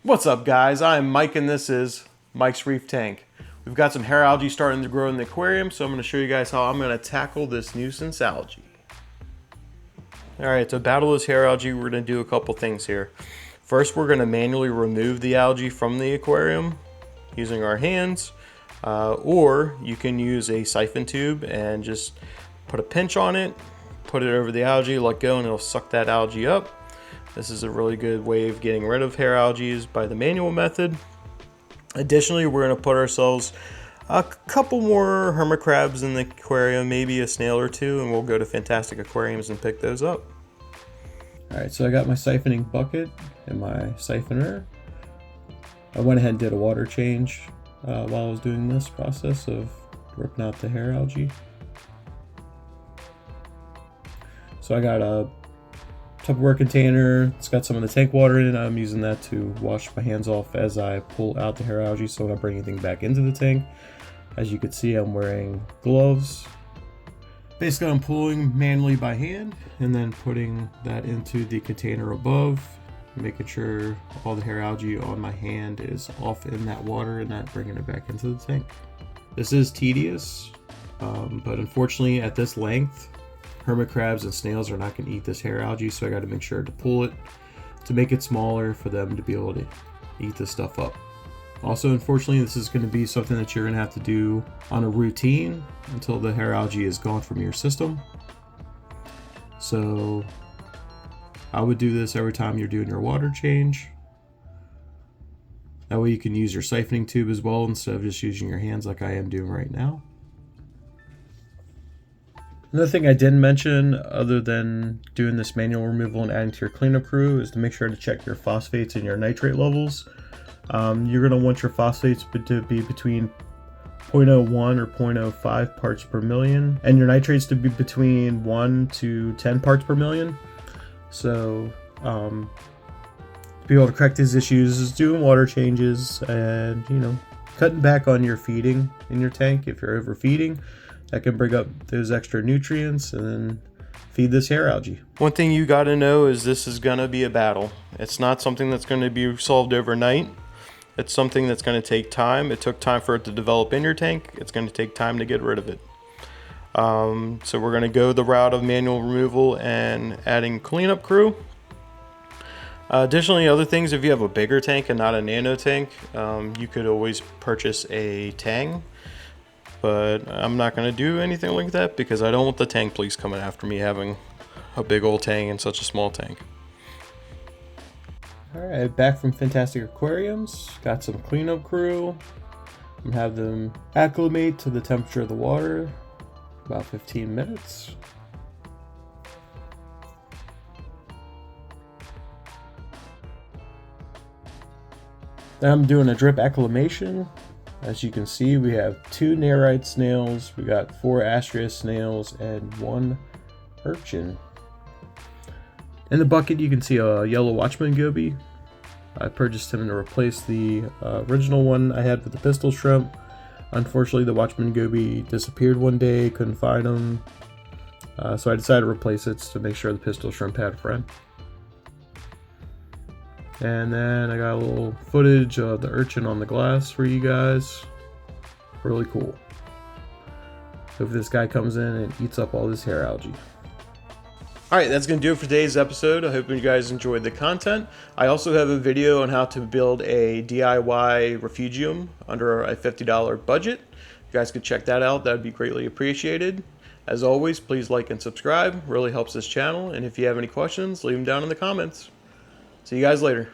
What's up, guys? I'm Mike and this is Mike's Reef Tank. We've got some hair algae starting to grow in the aquarium, so I'm going to show you guys how I'm going to tackle this nuisance algae. Alright, to battle this hair algae, we're going to do a couple things here. First, we're going to manually remove the algae from the aquarium using our hands, or you can use a siphon tube and just put a pinch on it, put it over the algae, let go, and it'll suck that algae up. This is a really good way of getting rid of hair algae by the manual method. Additionally, we're going to put ourselves a couple more hermit crabs in the aquarium, maybe a snail or two, and we'll go to Fantastic Aquariums and pick those up. Alright, so I got my siphoning bucket and my siphoner. I went ahead and did a water change while I was doing this process of ripping out the hair algae. So I got a Tupperware container. It's got some of the tank water in it. I'm using that to wash my hands off as I pull out the hair algae so I don't bring anything back into the tank. As you can see, I'm wearing gloves. Basically, I'm pulling manually by hand and then putting that into the container above, making sure all the hair algae on my hand is off in that water and not bringing it back into the tank. This is tedious, but unfortunately at this length, hermit crabs and snails are not going to eat this hair algae, so I got to make sure to pull it to make it smaller for them to be able to eat this stuff up. Also, unfortunately, this is going to be something that you're going to have to do on a routine until the hair algae is gone from your system. So I would do this every time you're doing your water change. That way you can use your siphoning tube as well instead of just using your hands like I am doing right now. Another thing I didn't mention, other than doing this manual removal and adding to your cleanup crew, is to make sure to check your phosphates and your nitrate levels. You're going to want your phosphates to be between 0.01 or 0.05 parts per million, and your nitrates to be between 1 to 10 parts per million. So, to be able to correct these issues is doing water changes and, cutting back on your feeding in your tank if you're overfeeding. That can bring up those extra nutrients and then feed this hair algae. One thing you got to know is this is going to be a battle. It's not something that's going to be solved overnight. It's something that's going to take time. It took time for it to develop in your tank. It's going to take time to get rid of it. So we're going to go the route of manual removal and adding cleanup crew. Additionally, other things, if you have a bigger tank and not a nano tank, you could always purchase a tang. But I'm not going to do anything like that because I don't want the tank police coming after me having a big old tank in such a small tank. Alright, back from Fantastic Aquariums. Got some cleanup crew. I'm going to have them acclimate to the temperature of the water. About 15 minutes. Then I'm doing a drip acclimation. As you can see, we have 2 Nerite snails, we got 4 Astrea snails, and 1 urchin. In the bucket, you can see a yellow Watchman goby. I purchased him to replace the original one I had with the pistol shrimp. Unfortunately, the Watchman goby disappeared one day, couldn't find him. So I decided to replace it to make sure the pistol shrimp had a friend. And then I got a little footage of the urchin on the glass for you guys. Really cool. Hope this guy comes in and eats up all this hair algae. Alright, that's going to do it for today's episode. I hope you guys enjoyed the content. I also have a video on how to build a DIY refugium under a $50 budget. You guys could check that out. That would be greatly appreciated. As always, please like and subscribe. Really helps this channel. And if you have any questions, leave them down in the comments. See you guys later.